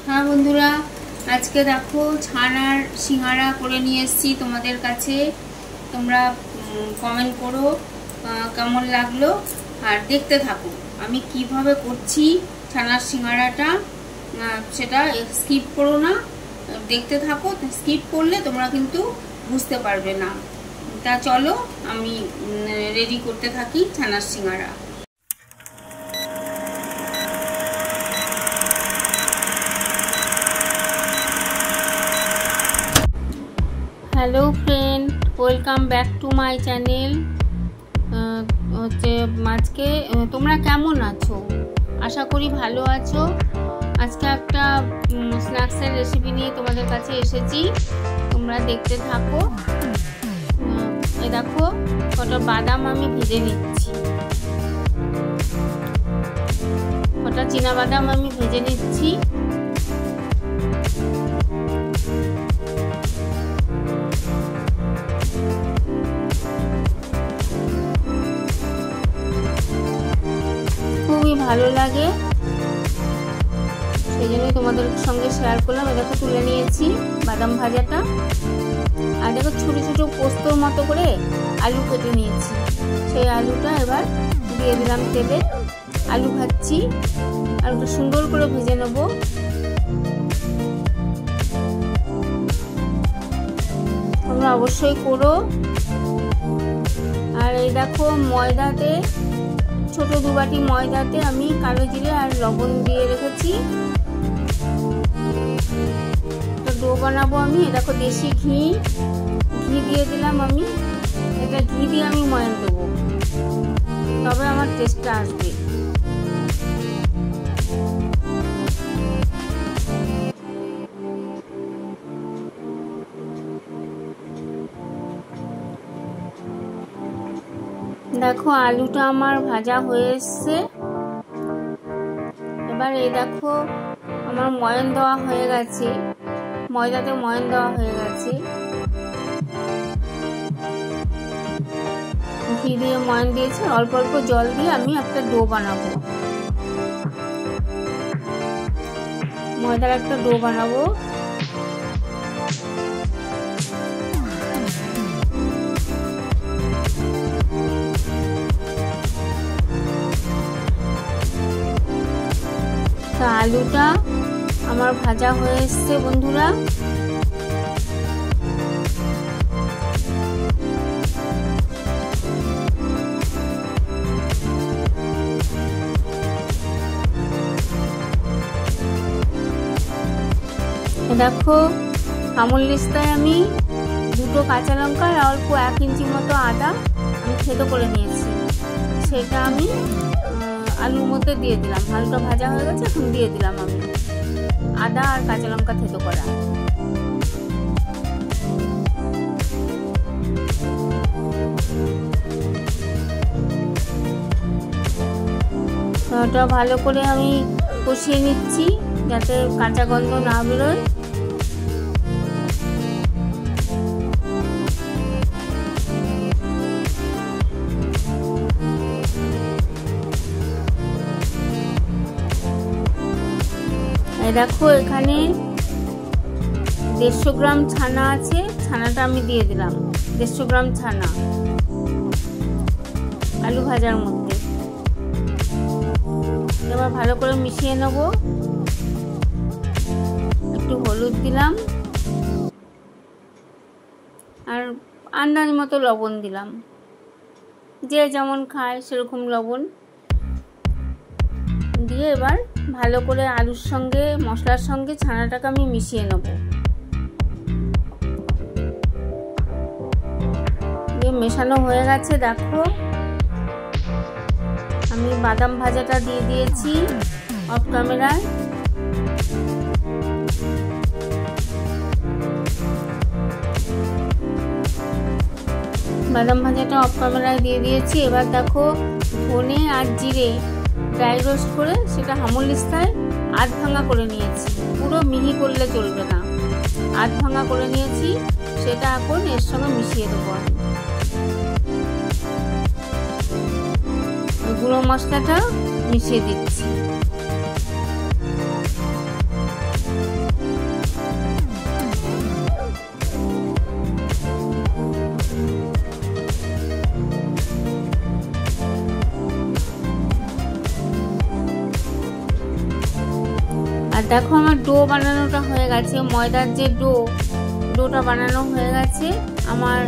হ্যাঁ বন্ধুরা, আজকে দেখো ছানার সিঙ্গারা করে নিয়ে এসেছি তোমাদের কাছে। তোমরা কমেন্ট করো কেমন লাগলো, আর দেখতে থাকো আমি কিভাবে করছি ছানার সিঙ্গারাটা। সেটা স্কিপ করো না, দেখতে থাকো। স্কিপ করলে তোমরা কিন্তু বুঝতে পারবে না। তা চলো আমি রেডি করতে থাকি ছানার সিঙ্গারা। Hello friend, welcome back to my channel. আজকে তোমরা কেমন আছো? আশা করি ভালো আছো। আজকে একটা স্ন্যাক্সের রেসিপি নিয়ে তোমাদের কাছে এসেছি, তোমরা দেখতে থাকো। এই দেখো কটা বাদাম আমি ভেজে নিচ্ছি, কটা চীনা বাদাম আমি ভেজে নিচ্ছি। খুবই ভালো লাগে, সেই জন্যই তোমাদের সঙ্গে শেয়ার করলাম। দেখো তুলে নিয়েছি বাদাম ভাজাটা, আর দেখো ছোটো ছোটো পোস্তর মতো করে আলু কেটে নিয়েছি। সেই আলুটা এবার দিয়ে দিলাম তেলে। আলু ভাজছি, আলুটা সুন্দর করে ভেজে নেব। তোমরা অবশ্যই করো। আর এই দেখো ময়দাতে, ছোট 2 বাটি ময়দাতে আমি কালো জিরে আর লবণ দিয়ে রেখেছি। ডো বানাবো আমি। দেখো দেশি ঘি দিয়ে দিলাম আমি। এটা ঘি দিয়ে আমি ময়ান দেবো, তবে আমার টেস্টটা আসবে। দেখো আলুটা আমার ভাজা হয়ে এসছে। এবার এই দেখো আমার ময়ান দেওয়া হয়ে গেছে, ময়দাতে ময়ান দেওয়া হয়ে গেছে। ঘি দিয়ে ময়ান দিয়েছি, অল্প অল্প জল দিয়ে আমি একটা ডো বানাবো। ময়দার একটা ডো বানাবো। আলুটা আমার ভাজা হয়ে এসছে বন্ধুরা। দেখো আমুললিস্তায় আমি 2টো কাঁচা লঙ্কা আর অল্প 1 ইঞ্চি মতো আদা আমি থেতো করে নিয়েছি। সেটা আমি আলুর মধ্যে দিয়ে দিলাম। আলুটা ভাজা হয়ে গেছে, এখন দিয়ে দিলাম আমি আদা আর কাঁচা লঙ্কা থেতো করা। ওটা ভালো করে আমি কষিয়ে নিচ্ছি যাতে কাঁচা গন্ধ না বেরোয়। দেখো এখানে 150 গ্রাম ছানা আছে, ছানাটা আমি দিয়ে দিলাম। 150 গ্রাম ছানা আলু ভাজার মধ্যে। এবার ভালো করে মিশিয়ে নেব। একটু হলুদ দিলাম আর আন্দাজ মতো লবণ দিলাম। যে যেমন খায় সেরকম লবণ দিয়ে এবার ভালো করে আলুর সঙ্গে মশলার সঙ্গে ছানাটাকে আমি মিশিয়ে নেব। মেশানো হয়ে গেছে। দেখো আমি বাদাম ভাজাটা দিয়ে দিয়েছি অফ ক্যামেরায়। বাদাম ভাজাটা অফ ক্যামেরায় দিয়ে দিয়েছি। এবার দেখো ধনে আর জিরে ড্রাই রোস্ট করে সেটা আমুললিস্তায় আধ ভাঙা করে নিয়েছি। পুরো মিহি করলে চলবে না, আধ ভাঙা করে নিয়েছি। সেটা এখন এর সঙ্গে মিশিয়ে দেবো। গুঁড়ো মশলাটা মিশিয়ে দিচ্ছি। আর দেখো আমার ডো বানানোটা হয়ে গেছে, ময়দার যে ডোটা বানানো হয়ে গেছে। আমার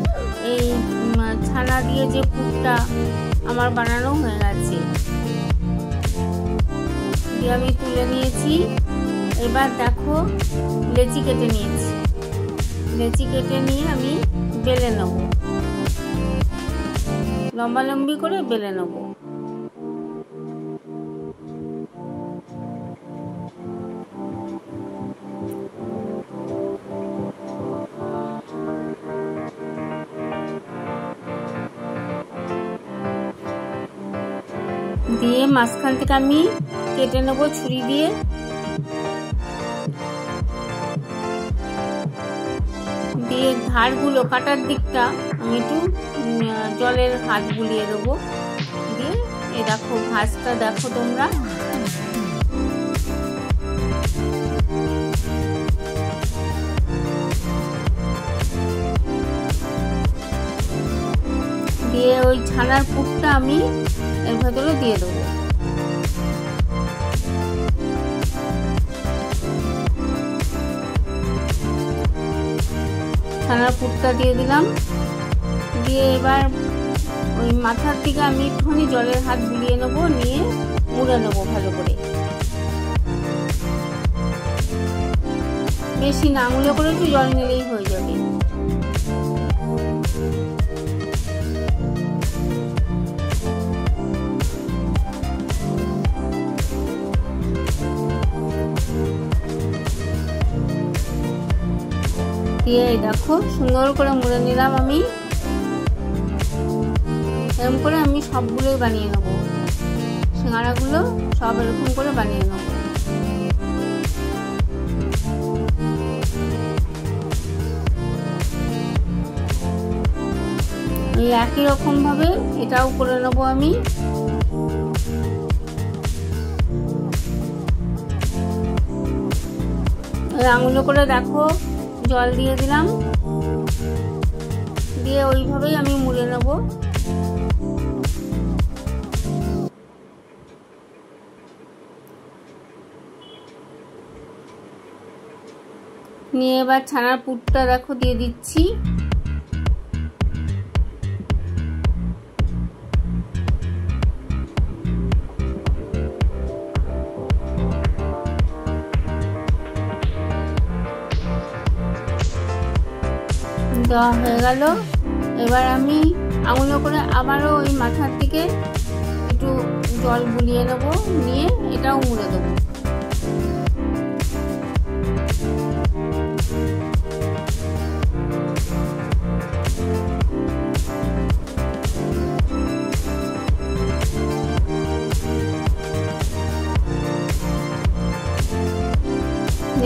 এই ছানা দিয়ে যে পুরটা আমার বানানো হয়ে গেছে, দিয়ে আমি তুলে নিয়েছি। এবার দেখো লেচি কেটে নিয়েছি, লেচি কেটে নিয়ে আমি বেলে নেব, লম্বালম্বি করে বেলে নেব। দিয়ে মাঝখান থেকে আমি কেটে নেব ছুরি দিয়ে। দিয়ে ধারগুলো, কাটার দিকটা আমি একটু জলের হাত বুলিয়ে দেবো। দিয়ে এই দেখো ভাঁজটা দেখো তোমরা। দিয়ে ওই ছানার পুরটা আমি এর ভেতরে দিয়ে দেবো। ছানার পুরটা দিয়ে দিলাম। দিয়ে এবার ওই মাথার দিকে আমি একটুখানি জলের হাত বুলিয়ে নেবো, নিয়ে মুড়ে নেবো ভালো করে। বেশি না, আঙুলে করে একটু জল নিলেই হয়ে যাবে। দিয়ে দেখো সুন্দর করে মুড়ে নিলাম আমি। এরকম করে আমি সবগুলোই বানিয়ে নেবো, সিঙ্গারাগুলো সব এরকম করে বানিয়ে নেবো। এই একই রকম ভাবে এটাও করে নেবো আমি। আঙুলে করে দেখো জল দিয়ে দিলাম, দিয়ে ওইভাবেই আমি মুড়ে নেব। নিয়ে এবার ছানার পুরটা দেখো দিয়ে দিচ্ছি। দেওয়া হয়ে গেল। এবার আমি আঙুলে করে আবারও ওই মাথার দিকে একটু জল বুলিয়ে নেব, নিয়ে এটাও মুড়ে দেবো।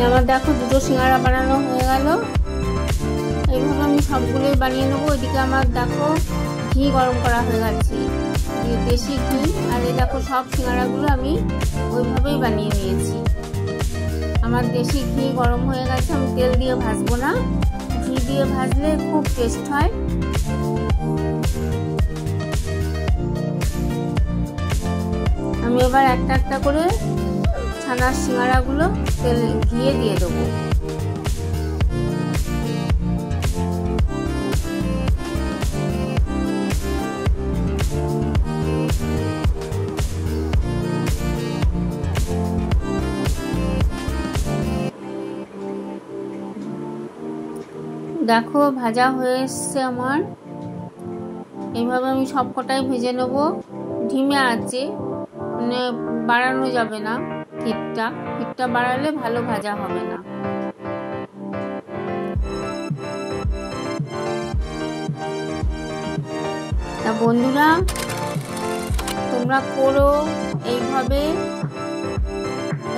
আমার দেখো দুটো সিঙ্গারা বানানো হয়ে গেল। এইভাবে আমি সবগুলোই বানিয়ে নেবো। এদিকে আমার দেখো ঘি গরম করা হয়ে গেছে, দেশি ঘি। আর এই দেখো সব সিঙ্গারাগুলো আমি ওইভাবেই বানিয়ে নিয়েছি। আমার দেশি ঘি গরম হয়ে গেছে, আমি তেল দিয়ে ভাজবো না, ঘি দিয়ে ভাজলে খুব টেস্ট হয়। আমি এবার একটা একটা করে ছানার সিঙ্গারাগুলো তেল ঘিয়ে দিয়ে দেবো। দেখো ভাজা হয়ে এসছে আমার। এইভাবে আমি সবকটাই ভেজে নেব ধিমে আঁচে, মানে বাড়ানো যাবে না হিটটা বাড়ালে ভালো ভাজা হবে না। তা বন্ধুরা তোমরা করো এইভাবে।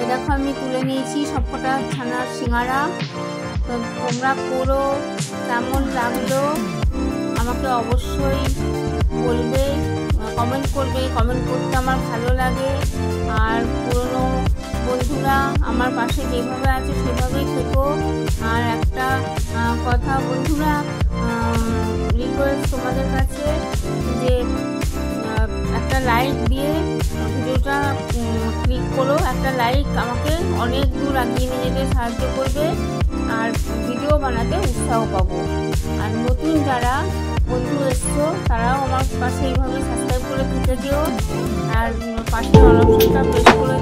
এই দেখো আমি তুলে নিয়েছি সবকটা ছানার সিঙ্গারা। তো তোমরা করো, কেমন লাগলো আমাকে অবশ্যই বলবে, কমেন্ট করবে। কমেন্ট করতে আমার ভালো লাগে। আর পুরনো বন্ধুরা আমার পাশে যেভাবে আছে সেভাবেই থেকো। আর একটা কথা বন্ধুরা, রিকোয়েস্ট তোমাদের কাছে যে একটা লাইক দিয়ে ভিডিওটা ক্লিক করো, একটা লাইক লাইক আমাকে অনেক দূর এগিয়ে নিয়ে যেতে সাহায্য করবে আর ভিডিও বানাতে উৎসাহ পাবো। আর নতুন যারা বন্ধু এসছো তারাও আমার পাশে এইভাবে সাবস্ক্রাইব করে দিতে দিও আর পাশে অল অপশনটা প্রেস করে